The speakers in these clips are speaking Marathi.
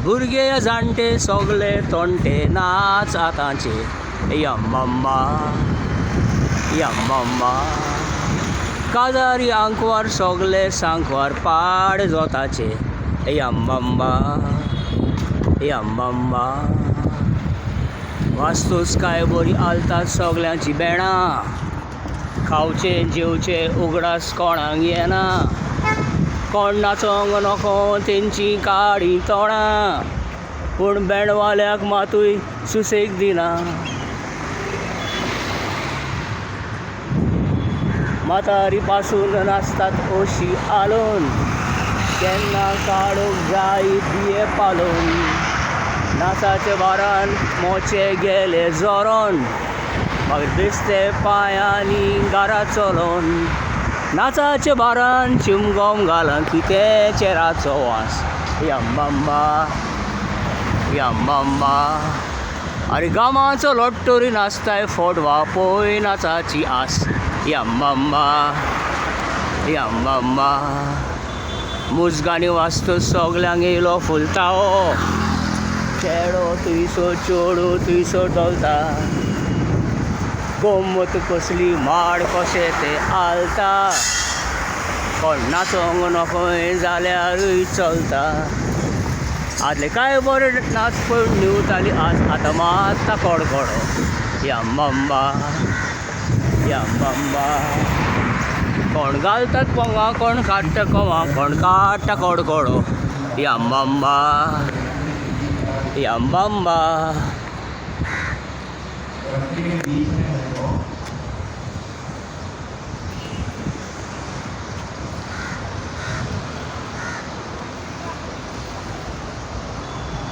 भुरगे जाणटे सगळे तोणटे नाच आतांचे यम्मम्मा यम्मम्मा काजारी आंकवार सगळे सांकवार पाड जोताचे यम्मम्मा यम्मम्मा वास्तूस काय बरी आलतात सगळ्यांची बेणां खावचे जेवचे उगडास कोणाक येना कोण नाचोंक नको तेंची काडी तोणां पूण बेणवाल्याक मातूय सुसेग दिना म्हातारी पासून नाचतात ओशी आलोन केन्ना काडूंक जाय बिये पालोन नाचाचे बारान मोचे गेले जोरोन मागीर दिसते पांयांनी घरा चलोन नाचाचे बारान चिमगोम घालन कितें चेराचो वास यम्मम्मा यम्मम्मा आरे गामाचो लोट्टोरी नाचताय फोटवा पळय नाचाची आस यम्मम्मा यम्मम्मा मुजगांनी वाजतो सगल्यांक येयलो फुलतावो चेडो तुयसो चेडू तुयसो डोलता गोमत कसली माड कशें तें आलता कोण नाचोंक नखंय जाल्यारूय चलता आदले काय बरे नाच पळोवन निवताली आज आतां मात कडकडो यम्मम्मा यम्मम्मा कोण घालतात पोंगा कोण काडटा कोवा कोण काडटा कडकडो यम्मम्मा यम्मम्मा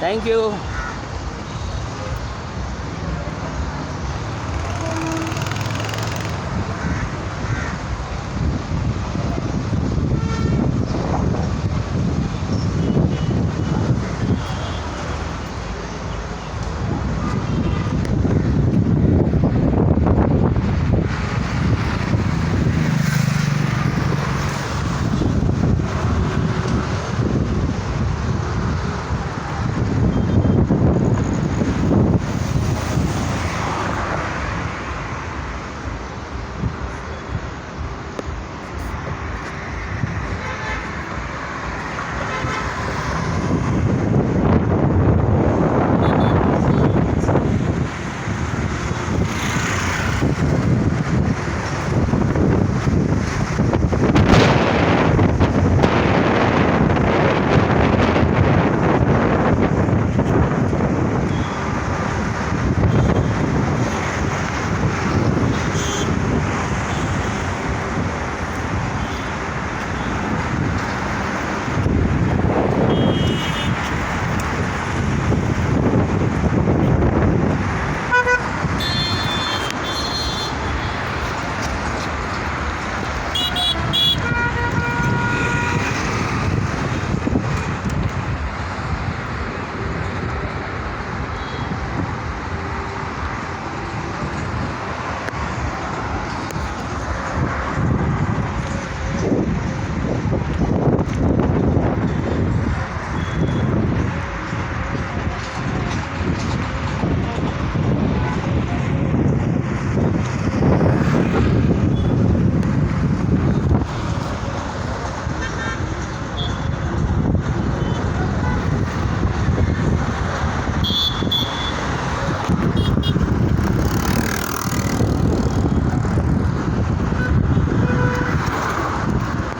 थँक्यू